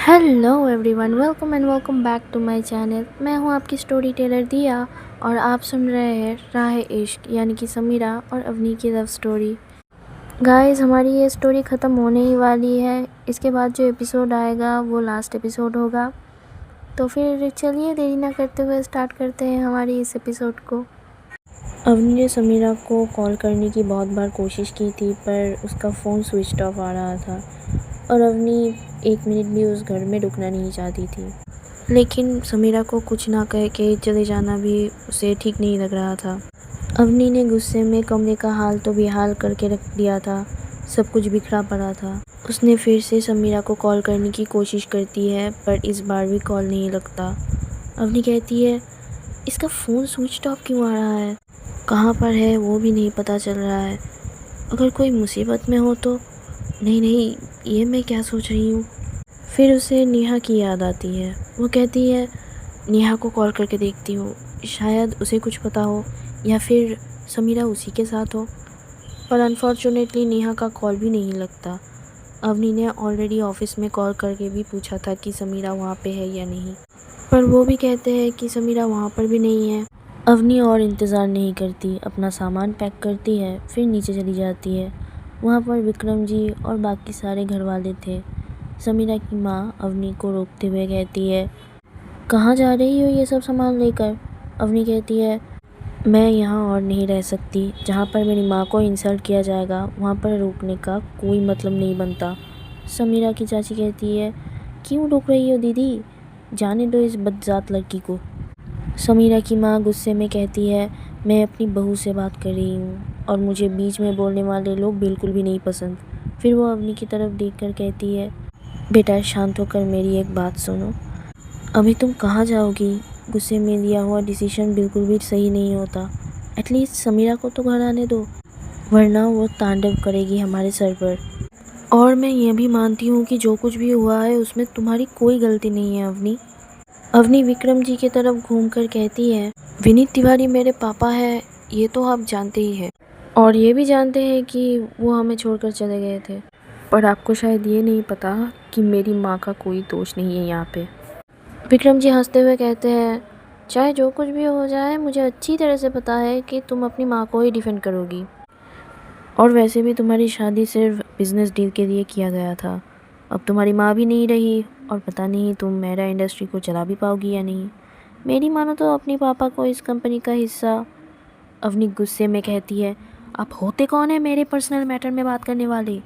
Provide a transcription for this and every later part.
Hello everyone, welcome and welcome back to my channel. मैं हूं आपकी स्टोरी टेलर दिया और आप सुन रहे हैं राह इश्क यानी कि समीरा और अवनी की लव स्टोरी। गाइस, हमारी ये स्टोरी ख़त्म होने ही वाली है। इसके बाद जो एपिसोड आएगा वो लास्ट एपिसोड होगा। तो फिर चलिए देरी ना करते हुए स्टार्ट करते हैं हमारी इस एपिसोड को। अवनी ने समीरा को कॉल करने की बहुत बार कोशिश की थी, पर उसका फ़ोन स्विच ऑफ आ रहा था और अवनी एक मिनट भी उस घर में रुकना नहीं चाहती थी। लेकिन समीरा को कुछ ना कह के चले जाना भी उसे ठीक नहीं लग रहा था। अवनी ने गुस्से में कमरे का हाल तो बेहाल करके रख दिया था। सब कुछ बिखरा पड़ा था। उसने फिर से समीरा को कॉल करने की कोशिश करती है, पर इस बार भी कॉल नहीं लगता। अवनी कहती है, इसका फ़ोन स्विच ऑफ क्यों आ रहा है? कहाँ पर है वो भी नहीं पता चल रहा है। अगर कोई मुसीबत में हो तो? नहीं, ये मैं क्या सोच रही हूँ। फिर उसे नेहा की याद आती है। वो कहती है, नेहा को कॉल करके देखती हूँ, शायद उसे कुछ पता हो या फिर समीरा उसी के साथ हो। पर अनफॉर्चुनेटली नेहा का कॉल भी नहीं लगता। अवनी ने ऑलरेडी ऑफिस में कॉल करके भी पूछा था कि समीरा वहाँ पे है या नहीं, पर वो भी कहते हैं कि समीरा वहाँ पर भी नहीं है। अवनी और इंतज़ार नहीं करती, अपना सामान पैक करती है, फिर नीचे चली जाती है। वहाँ पर विक्रम जी और बाकी सारे घर वाले थे। समीरा की माँ अवनी को रोकते हुए कहती है, कहाँ जा रही हो ये सब सामान लेकर? अवनी कहती है, मैं यहाँ और नहीं रह सकती। जहाँ पर मेरी माँ को इंसल्ट किया जाएगा वहाँ पर रुकने का कोई मतलब नहीं बनता। समीरा की चाची कहती है, क्यों रुक रही हो दीदी? जाने दो इस बदजात लड़की को। समीरा की माँ गुस्से में कहती है, मैं अपनी बहू से बात कर रही हूँ और मुझे बीच में बोलने वाले लोग बिल्कुल भी नहीं पसंद। फिर वो अवनी की तरफ देखकर कहती है, बेटा शांत होकर मेरी एक बात सुनो। अभी तुम कहाँ जाओगी? गुस्से में लिया हुआ डिसीजन बिल्कुल भी सही नहीं होता। एटलीस्ट समीरा को तो घर आने दो, वरना वो तांडव करेगी हमारे सर पर। और मैं ये भी मानती हूँ कि जो कुछ भी हुआ है उसमें तुम्हारी कोई गलती नहीं है अवनी। अवनी विक्रम जी की तरफ घूमकर कहती है, विनीत तिवारी मेरे पापा है, ये तो आप जानते ही हैं। और ये भी जानते हैं कि वो हमें छोड़कर चले गए थे। पर आपको शायद ये नहीं पता कि मेरी माँ का कोई दोष नहीं है यहाँ पे। विक्रम जी हंसते हुए कहते हैं, चाहे जो कुछ भी हो जाए, मुझे अच्छी तरह से पता है कि तुम अपनी माँ को ही डिफेंड करोगी। और वैसे भी तुम्हारी शादी सिर्फ बिजनेस डील के लिए किया गया था। अब तुम्हारी माँ भी नहीं रही और पता नहीं तुम मेरा इंडस्ट्री को चला भी पाओगी या नहीं। मेरी मानो तो अपने पापा को इस कंपनी का हिस्सा। अवनी गुस्से में कहती है, आप होते कौन है मेरे पर्सनल मैटर में बात करने वाले?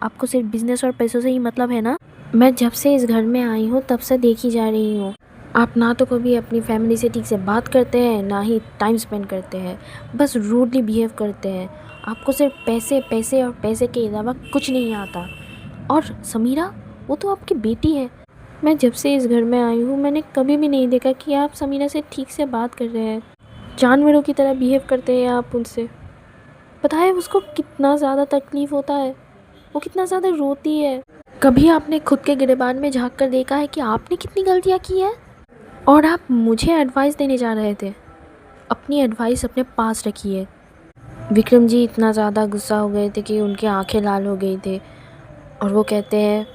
आपको सिर्फ बिजनेस और पैसों से ही मतलब है ना? मैं जब से इस घर में आई हूँ तब से देखी जा रही हूँ, आप ना तो कभी अपनी फैमिली से ठीक से बात करते हैं, ना ही टाइम स्पेंड करते हैं, बस रूडली बिहेव करते हैं। आपको सिर्फ पैसे पैसे और पैसे के अलावा कुछ नहीं आता। और समीरा, वो तो आपकी बेटी है। मैं जब से इस घर में आई हूँ मैंने कभी भी नहीं देखा कि आप समीरा से ठीक से बात कर रहे हैं। जानवरों की तरह बिहेव करते हैं आप उनसे। पता है उसको कितना ज़्यादा तकलीफ़ होता है, वो कितना ज़्यादा रोती है। कभी आपने खुद के गिरेबान में झांक कर देखा है कि आपने कितनी गलतियाँ की हैं? और आप मुझे एडवाइस देने जा रहे थे। अपनी एडवाइस अपने पास रखिए। विक्रम जी इतना ज़्यादा गुस्सा हो गए थे कि उनकी आंखें लाल हो गई थी और वो कहते हैं,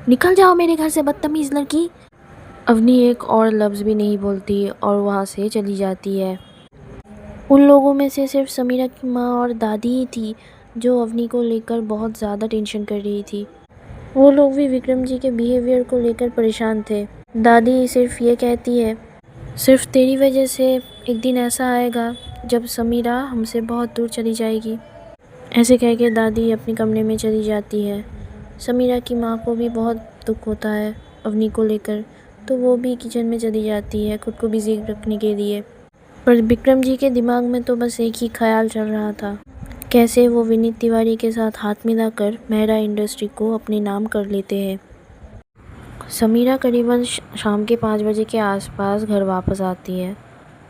निकल जाओ मेरे घर से बदतमीज़ लड़की। अवनी एक और लफ्ज़ भी नहीं बोलती और वहाँ से चली जाती है। उन लोगों में से सिर्फ समीरा की माँ और दादी ही थी जो अवनी को लेकर बहुत ज़्यादा टेंशन कर रही थी। वो लोग भी विक्रम जी के बिहेवियर को लेकर परेशान थे। दादी सिर्फ ये कहती है, सिर्फ तेरी वजह से एक दिन ऐसा आएगा जब समीरा हमसे बहुत दूर चली जाएगी। ऐसे कह के दादी अपने कमरे में चली जाती है। समीरा की माँ को भी बहुत दुख होता है अवनी को लेकर, तो वो भी किचन में चली जाती है खुद को बिजी रखने के लिए। पर विक्रम जी के दिमाग में तो बस एक ही ख्याल चल रहा था, कैसे वो विनीत तिवारी के साथ हाथ मिलाकर मेहरा इंडस्ट्री को अपने नाम कर लेते हैं। समीरा करीबन शाम के 5 बजे के आसपास घर वापस आती है।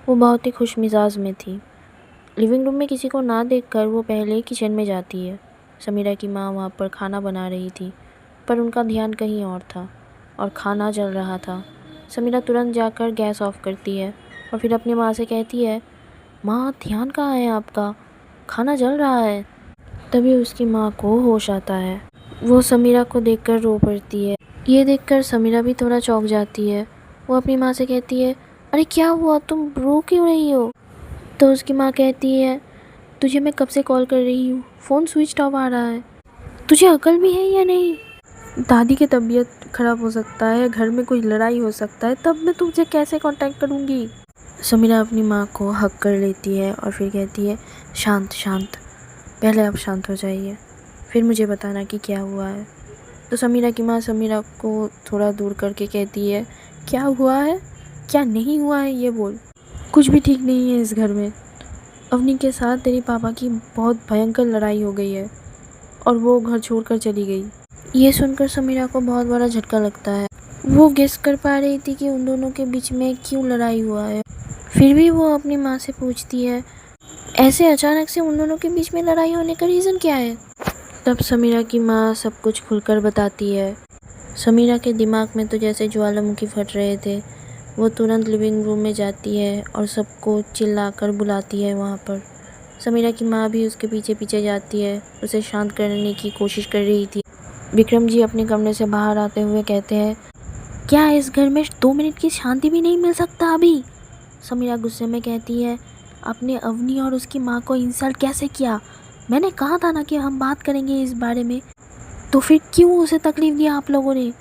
वो बहुत ही खुश मिजाज में थी। लिविंग रूम में किसी को ना देखकर वो पहले किचन में जाती है। समीरा की माँ वहाँ पर खाना बना रही थी, पर उनका ध्यान कहीं और था और खाना जल रहा था। समीरा तुरंत जाकर गैस ऑफ करती है और फिर अपनी माँ से कहती है, माँ ध्यान कहाँ है आपका, खाना जल रहा है। तभी उसकी माँ को होश आता है। वो समीरा को देखकर रो पड़ती है। ये देखकर समीरा भी थोड़ा चौंक जाती है। वो अपनी माँ से कहती है, अरे क्या हुआ, तुम रो क्यों रही हो? तो उसकी माँ कहती है, तुझे मैं कब से कॉल कर रही हूँ, फ़ोन स्विच ऑफ आ रहा है, तुझे अकल भी है या नहीं? दादी की तबीयत ख़राब हो सकता है, घर में कोई लड़ाई हो सकता है, तब मैं तुझे कैसे कांटेक्ट करूँगी? समीरा अपनी माँ को हक कर लेती है और फिर कहती है, शांत शांत, पहले आप शांत हो जाइए, फिर मुझे बताना कि क्या हुआ है। तो समीरा की माँ समीरा को थोड़ा दूर करके कहती है, क्या हुआ है, क्या नहीं हुआ है ये बोल। कुछ भी ठीक नहीं है इस घर में। अवनी के साथ तेरे पापा की बहुत भयंकर लड़ाई हो गई है और वो घर छोड़कर चली गई। ये सुनकर समीरा को बहुत बड़ा झटका लगता है। वो गेस कर पा रही थी कि उन दोनों के बीच में क्यों लड़ाई हुआ है। फिर भी वो अपनी माँ से पूछती है, ऐसे अचानक से उन दोनों के बीच में लड़ाई होने का रीज़न क्या है? तब समीरा की माँ सब कुछ खुलकर बताती है। समीरा के दिमाग में तो जैसे ज्वालामुखी फट रहे थे। वो तुरंत लिविंग रूम में जाती है और सबको चिल्लाकर बुलाती है वहाँ पर। समीरा की माँ भी उसके पीछे पीछे जाती है, उसे शांत करने की कोशिश कर रही थी। विक्रम जी अपने कमरे से बाहर आते हुए कहते हैं, क्या इस घर में 2 मिनट की शांति भी नहीं मिल सकता अभी? समीरा गुस्से में कहती है, आपने अवनी और उसकी माँ को इंसल्ट कैसे किया? मैंने कहा था ना कि हम बात करेंगे इस बारे में, तो फिर क्यों उसे तकलीफ़ दिया आप लोगों ने?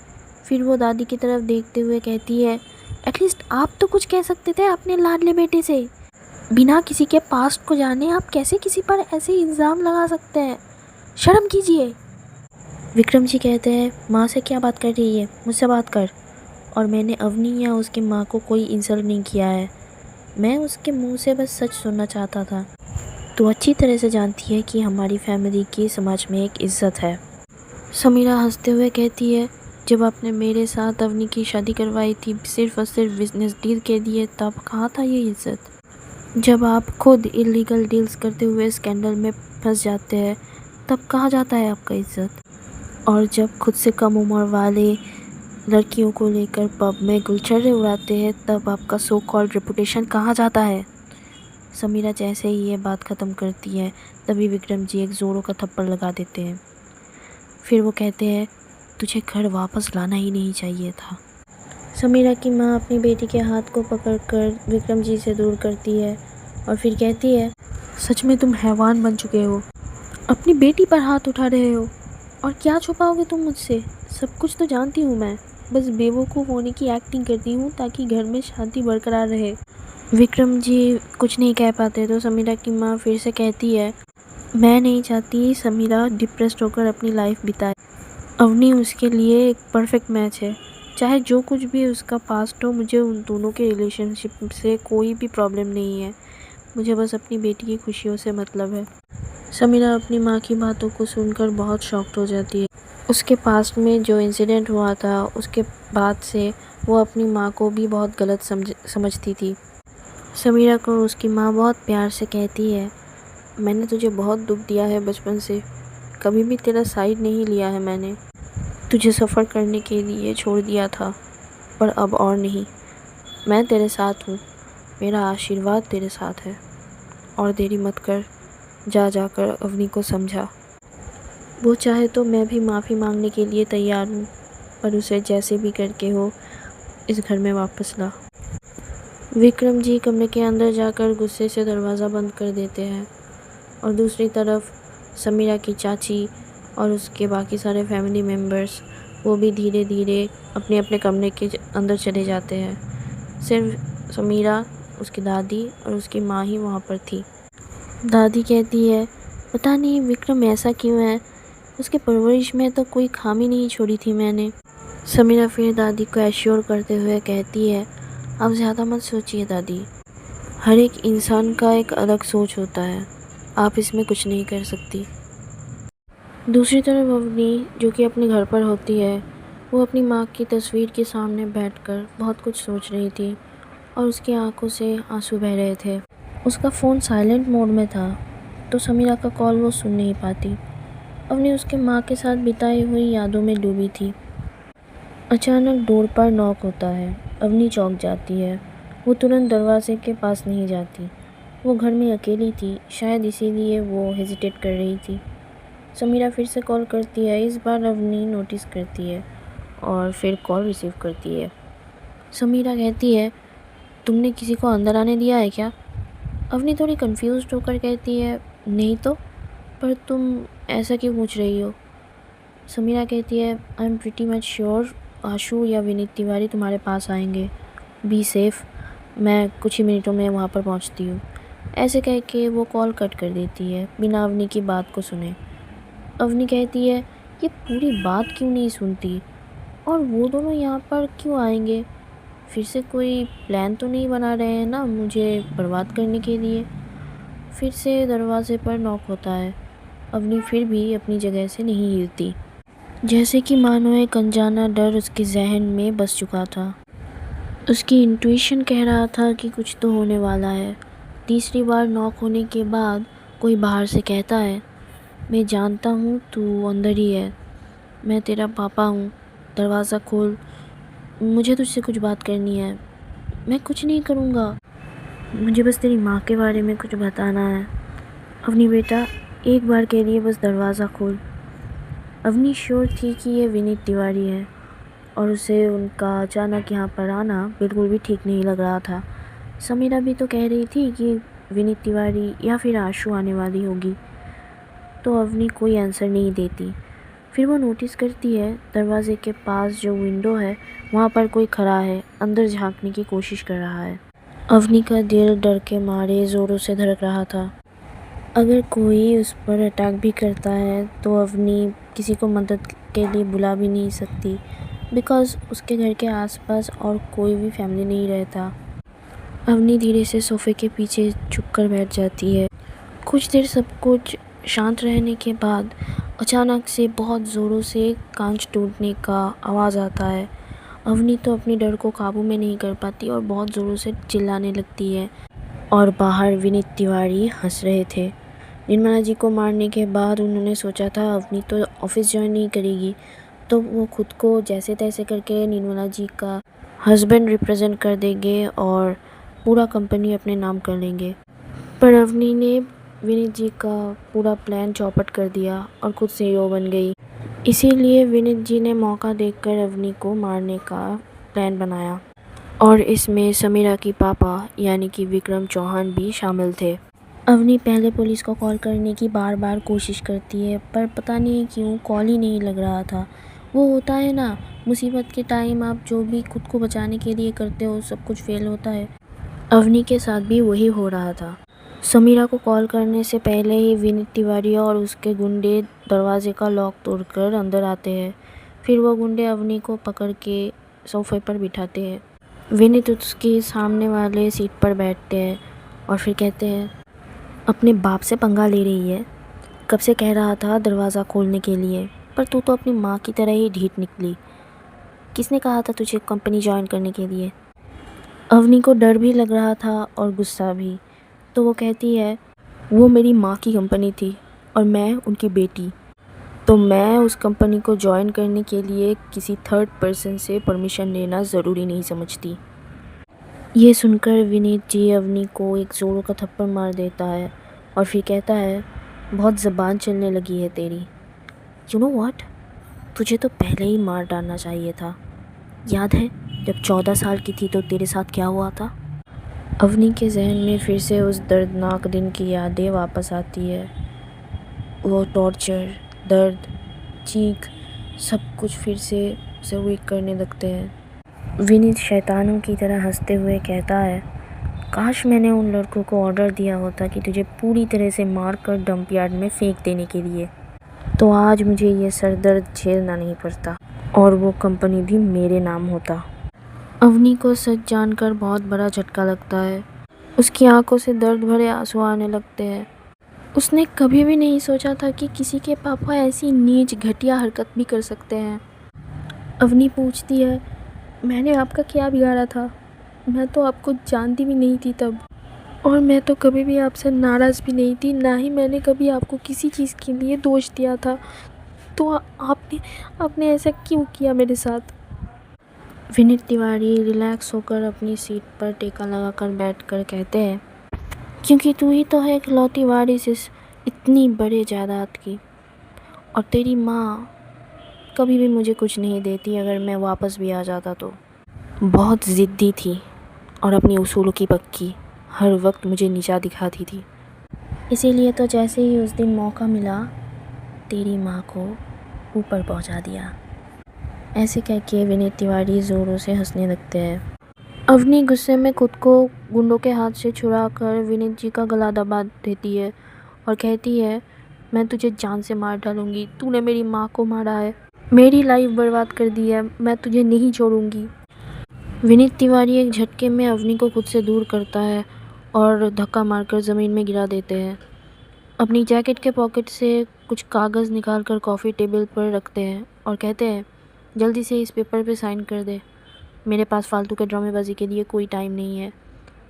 फिर वो दादी की तरफ देखते हुए कहती है, एटलीस्ट आप तो कुछ कह सकते थे अपने लाडले बेटे से। बिना किसी के पास्ट को जाने आप कैसे किसी पर ऐसे इल्ज़ाम लगा सकते हैं? शर्म कीजिए। विक्रम जी कहते हैं, माँ से क्या बात कर रही है, मुझसे बात कर। और मैंने अवनी या उसकी माँ को कोई इंसल्ट नहीं किया है, मैं उसके मुंह से बस सच सुनना चाहता था। तो अच्छी तरह से जानती है कि हमारी फैमिली की समाज में एक इज़्ज़त है। समीरा हंसते हुए कहती है, जब आपने मेरे साथ अवनी की शादी करवाई थी सिर्फ और सिर्फ बिजनेस डील के लिए, तब कहाँ था ये इज़्ज़त? जब आप खुद इलीगल डील्स करते हुए स्कैंडल में फंस जाते हैं, तब कहाँ जाता है आपका इज़्ज़त? और जब खुद से कम उम्र वाले लड़कियों को लेकर पब में गुलछर्रे उड़ाते हैं, तब आपका सो कॉल्ड रेपुटेशन कहाँ जाता है? समीरा जैसे ही ये बात ख़त्म करती है, तभी विक्रम जी एक ज़ोरों का थप्पड़ लगा देते हैं। फिर वो कहते हैं, तुझे घर वापस लाना ही नहीं चाहिए था। समीरा की माँ अपनी बेटी के हाथ को पकड़कर विक्रम जी से दूर करती है और फिर कहती है, सच में तुम हैवान बन चुके हो, अपनी बेटी पर हाथ उठा रहे हो, और क्या छुपाओगे तुम मुझसे? सब कुछ तो जानती हूँ मैं, बस बेवकूफ़ होने की एक्टिंग करती हूँ ताकि घर में शांति बरकरार रहे। विक्रम जी कुछ नहीं कह पाते तो समीरा की माँ फिर से कहती है, मैं नहीं चाहती समीरा डिप्रेस्ड होकर अपनी लाइफ बिताए। अवनी उसके लिए एक परफेक्ट मैच है, चाहे जो कुछ भी उसका पास्ट हो, मुझे उन दोनों के रिलेशनशिप से कोई भी प्रॉब्लम नहीं है, मुझे बस अपनी बेटी की खुशियों से मतलब है। समीरा अपनी माँ की बातों को सुनकर बहुत शॉक्ड हो जाती है। उसके पास्ट में जो इंसिडेंट हुआ था उसके बाद से वो अपनी माँ को भी बहुत गलत समझती थी। समीरा को उसकी माँ बहुत प्यार से कहती है, मैंने तुझे बहुत दुख दिया है बचपन से, कभी भी तेरा साइड नहीं लिया है मैंने, तुझे सफ़र करने के लिए छोड़ दिया था, पर अब और नहीं, मैं तेरे साथ हूँ, मेरा आशीर्वाद तेरे साथ है, और देरी मत कर, जाकर अवनी को समझा, वो चाहे तो मैं भी माफ़ी मांगने के लिए तैयार हूँ, पर उसे जैसे भी करके हो इस घर में वापस ला। विक्रम जी कमरे के अंदर जाकर गुस्से से दरवाज़ा बंद कर देते हैं और दूसरी तरफ समीरा की चाची और उसके बाकी सारे फैमिली मेम्बर्स वो भी धीरे धीरे अपने अपने कमरे के अंदर चले जाते हैं। सिर्फ समीरा, उसकी दादी और उसकी माँ ही वहाँ पर थी। दादी कहती है, पता नहीं विक्रम ऐसा क्यों है, उसके परवरिश में तो कोई खामी नहीं छोड़ी थी मैंने। समीरा फिर दादी को एश्योर करते हुए कहती है, आप ज़्यादा मत सोचिए दादी, हर एक इंसान का एक अलग सोच होता है, आप इसमें कुछ नहीं कर सकती। दूसरी तरफ अवनी जो कि अपने घर पर होती है, वो अपनी माँ की तस्वीर के सामने बैठकर बहुत कुछ सोच रही थी और उसकी आंखों से आंसू बह रहे थे। उसका फ़ोन साइलेंट मोड में था तो समीरा का कॉल वो सुन नहीं पाती। अवनी उसके माँ के साथ बिताई हुई यादों में डूबी थी। अचानक डोर पर नॉक होता है। अवनी चौंक जाती है। वो तुरंत दरवाजे के पास नहीं जाती। वो घर में अकेली थी, शायद इसीलिए वो हेजिटेट कर रही थी। समीरा फिर से कॉल करती है। इस बार अवनी नोटिस करती है और फिर कॉल रिसीव करती है। समीरा कहती है, तुमने किसी को अंदर आने दिया है क्या? अवनी थोड़ी कंफ्यूज्ड होकर कहती है, नहीं तो, पर तुम ऐसा क्यों पूछ रही हो? समीरा कहती है, I am pretty much sure Ashu या विनीत तिवारी तुम्हारे पास आएंगे। बी सेफ़, मैं कुछ ही मिनटों में वहाँ पर पहुँचती हूँ। ऐसे कह के वो कॉल कट कर देती है बिना अवनी की बात को सुने। अवनी कहती है, ये पूरी बात क्यों नहीं सुनती, और वो दोनों यहाँ पर क्यों आएंगे? फिर से कोई प्लान तो नहीं बना रहे हैं ना मुझे बर्बाद करने के लिए? फिर से दरवाज़े पर नॉक होता है। अवनी फिर भी अपनी जगह से नहीं हिलती, जैसे कि मानो एक अनजाना डर उसके जहन में बस चुका था। उसकी इंट्यूशन कह रहा था कि कुछ तो होने वाला है। तीसरी बार नॉक होने के बाद कोई बाहर से कहता है, मैं जानता हूँ तू अंदर ही है, मैं तेरा पापा हूँ, दरवाज़ा खोल, मुझे तुझसे कुछ बात करनी है। मैं कुछ नहीं करूँगा, मुझे बस तेरी माँ के बारे में कुछ बताना है। अवनी बेटा, एक बार के लिए बस दरवाज़ा खोल। अवनी श्योर थी कि ये विनीत तिवारी है और उसे उनका अचानक यहाँ पर आना बिल्कुल भी ठीक नहीं लग रहा था। समीरा भी तो कह रही थी कि विनीत तिवारी या फिर आशु आने वाली होगी, तो अवनी कोई आंसर नहीं देती। फिर वो नोटिस करती है दरवाजे के पास जो विंडो है वहाँ पर कोई खड़ा है, अंदर झांकने की कोशिश कर रहा है। अवनी का दिल डर के मारे ज़ोरों से धड़क रहा था। अगर कोई उस पर अटैक भी करता है तो अवनी किसी को मदद के लिए बुला भी नहीं सकती, बिकॉज़ उसके घर के आसपास और कोई भी फैमिली नहीं रहता। अवनी धीरे से सोफ़े के पीछे झुककर बैठ जाती है। कुछ देर सब कुछ शांत रहने के बाद अचानक से बहुत ज़ोरों से कांच टूटने का आवाज़ आता है। अवनी तो अपने डर को काबू में नहीं कर पाती और बहुत ज़ोरों से चिल्लाने लगती है। और बाहर विनीत तिवारी हंस रहे थे। निर्मला जी को मारने के बाद उन्होंने सोचा था अवनी तो ऑफिस ज्वाइन नहीं करेगी, तो वो खुद को जैसे तैसे करके निर्मला जी का हस्बैंड रिप्रेजेंट कर देंगे और पूरा कंपनी अपने नाम कर लेंगे। पर अवनी ने विनीत जी का पूरा प्लान चौपट कर दिया और खुद सीईओ बन गई। इसीलिए विनीत जी ने मौका देखकर अवनी को मारने का प्लान बनाया, और इसमें समीरा की पापा यानी कि विक्रम चौहान भी शामिल थे। अवनी पहले पुलिस को कॉल करने की बार बार कोशिश करती है, पर पता नहीं क्यों कॉल ही नहीं लग रहा था। वो होता है ना, मुसीबत के टाइम आप जो भी खुद को बचाने के लिए करते हो सब कुछ फेल होता है। अवनी के साथ भी वही हो रहा था। समीरा को कॉल करने से पहले ही विनीत तिवारी और उसके गुंडे दरवाजे का लॉक तोड़कर अंदर आते हैं। फिर वो गुंडे अवनी को पकड़ के सोफे पर बिठाते हैं। विनीत उसके सामने वाले सीट पर बैठते हैं और फिर कहते हैं, अपने बाप से पंगा ले रही है? कब से कह रहा था दरवाज़ा खोलने के लिए, पर तू तो अपनी माँ की तरह ही ढीठ निकली। किसने कहा था तुझे कंपनी ज्वाइन करने के लिए? अवनी को डर भी लग रहा था और गुस्सा भी, तो वो कहती है, वो मेरी माँ की कंपनी थी और मैं उनकी बेटी, तो मैं उस कंपनी को ज्वाइन करने के लिए किसी थर्ड पर्सन से परमिशन लेना ज़रूरी नहीं समझती। ये सुनकर विनीत जी अवनी को एक ज़ोरों का थप्पड़ मार देता है और फिर कहता है, बहुत ज़बान चलने लगी है तेरी। यू नो व्हाट, तुझे तो पहले ही मार डालना चाहिए था। याद है जब 14 साल की थी तो तेरे साथ क्या हुआ था? अवनी के जहन में फिर से उस दर्दनाक दिन की यादें वापस आती है। वो टॉर्चर, दर्द, चीख, सब कुछ फिर से उसे वीक करने लगते हैं। विनीत शैतानों की तरह हंसते हुए कहता है, काश मैंने उन लड़कों को ऑर्डर दिया होता कि तुझे पूरी तरह से मार कर डंप यार्ड में फेंक देने के लिए, तो आज मुझे ये सर दर्द झेलना नहीं पड़ता और वो कंपनी भी मेरे नाम होता। अवनी को सच जानकर बहुत बड़ा झटका लगता है। उसकी आंखों से दर्द भरे आंसू आने लगते हैं। उसने कभी भी नहीं सोचा था कि किसी के पापा ऐसी नीच घटिया हरकत भी कर सकते हैं। अवनी पूछती है, मैंने आपका क्या बिगाड़ा था? मैं तो आपको जानती भी नहीं थी तब, और मैं तो कभी भी आपसे नाराज़ भी नहीं थी, ना ही मैंने कभी आपको किसी चीज़ के लिए दोष दिया था। तो आपने ऐसा क्यों किया मेरे साथ? विनीत तिवारी रिलैक्स होकर अपनी सीट पर टेका लगाकर बैठकर कहते हैं, क्योंकि तू ही तो है इकलौती वारिस इस इतनी बड़े जायदाद की, और तेरी माँ कभी भी मुझे कुछ नहीं देती अगर मैं वापस भी आ जाता तो। बहुत ज़िद्दी थी और अपनी उसूलों की पक्की, हर वक्त मुझे नीचा दिखाती थी। इसीलिए तो जैसे ही उस दिन मौका मिला तेरी माँ को ऊपर पहुंचा दिया। ऐसे कह के विनीत तिवारी ज़ोरों से हंसने लगते हैं। अवनी गुस्से में खुद को गुंडों के हाथ से छुड़ा कर विनीत जी का गला दबा देती है और कहती है, मैं तुझे जान से मार डालूंगी, तूने मेरी माँ को मारा है, मेरी लाइफ बर्बाद कर दी है, मैं तुझे नहीं छोड़ूंगी। विनीत तिवारी एक झटके में अवनी को खुद से दूर करता है और धक्का मारकर ज़मीन में गिरा देते हैं। अपनी जैकेट के पॉकेट से कुछ कागज़ निकालकर कॉफ़ी टेबल पर रखते हैं और कहते हैं, जल्दी से इस पेपर पे साइन कर दे, मेरे पास फालतू के ड्रामेबाजी के लिए कोई टाइम नहीं है।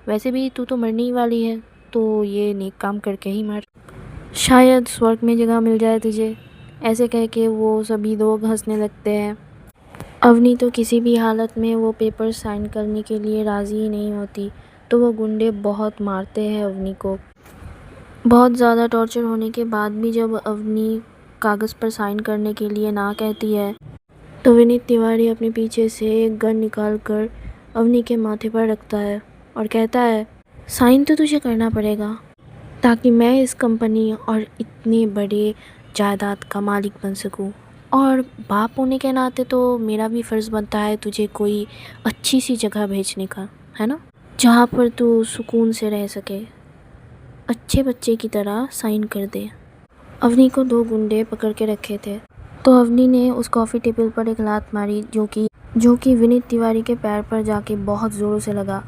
वैसे भी तू तो मरने ही वाली है, तो ये नेक काम करके ही मर, शायद स्वर्ग में जगह मिल जाए तुझे। ऐसे कह के वो सभी लोग हंसने लगते हैं। अवनी तो किसी भी हालत में वो पेपर साइन करने के लिए राज़ी ही नहीं होती, तो वो गुंडे बहुत मारते हैं अवनी को। बहुत ज़्यादा टॉर्चर होने के बाद भी जब अवनी कागज़ पर साइन करने के लिए ना कहती है तो विनीत तिवारी अपने पीछे से एक गन निकाल कर अवनी के माथे पर रखता है और कहता है, साइन तो तुझे करना पड़ेगा ताकि मैं इस कंपनी और इतने बड़े जायदाद का मालिक बन सकूं। और बाप होने के नाते तो मेरा भी फ़र्ज़ बनता है तुझे कोई अच्छी सी जगह भेजने का, है ना, जहाँ पर तू सुकून से रह सके। अच्छे बच्चे की तरह साइन कर दे। अवनी को दो गुंडे पकड़ के रखे थे, तो अवनी ने उस कॉफ़ी टेबल पर एक लात मारी जो कि विनीत तिवारी के पैर पर जाके बहुत ज़ोरों से लगा।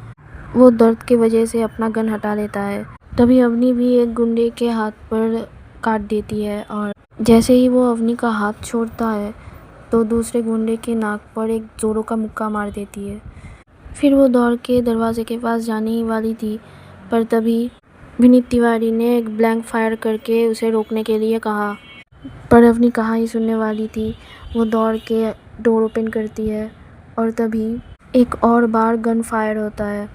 वो दर्द की वजह से अपना गन हटा लेता है। तभी अवनी भी एक गुंडे के हाथ पर काट देती है और जैसे ही वो अवनी का हाथ छोड़ता है तो दूसरे गुंडे के नाक पर एक ज़ोरों का मुक्का मार देती है। फिर वो दौड़ के दरवाजे के पास जाने ही वाली थी, पर तभी विनीत तिवारी ने एक ब्लैंक फायर करके उसे रोकने के लिए कहा, पर अवनी कहाँ ही सुनने वाली थी। वो दौड़ के डोर ओपन करती है और तभी एक और बार गन फायर होता है।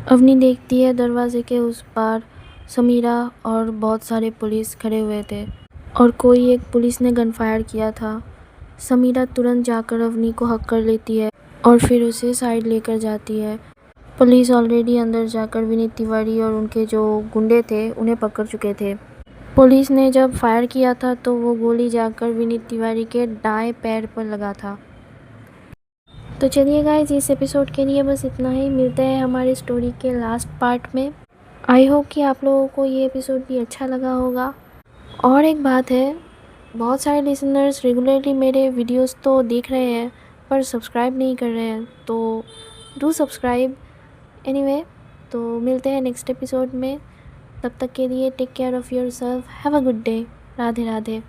अवनी देखती है दरवाजे के उस पार समीरा और बहुत सारे पुलिस खड़े हुए थे और कोई एक पुलिस ने गन फायर किया था। समीरा तुरंत जाकर अवनी को हक कर लेती है और फिर उसे साइड लेकर जाती है। पुलिस ऑलरेडी अंदर जाकर विनीत तिवारी और उनके जो गुंडे थे उन्हें पकड़ चुके थे। पुलिस ने जब फायर किया था तो वो गोली जाकर विनीत तिवारी के दाएं पैर पर लगा था। तो चलिए गाइस, इस एपिसोड के लिए बस इतना ही। मिलते हैं हमारी स्टोरी के लास्ट पार्ट में। आई होप कि आप लोगों को ये एपिसोड भी अच्छा लगा होगा। और एक बात है, बहुत सारे लिसनर्स रेगुलरली मेरे वीडियोस तो देख रहे हैं पर सब्सक्राइब नहीं कर रहे हैं, तो डू सब्सक्राइब। एनीवे, तो मिलते हैं नेक्स्ट एपिसोड में। तब तक के लिए take care of yourself, have a good day. Radhe Radhe.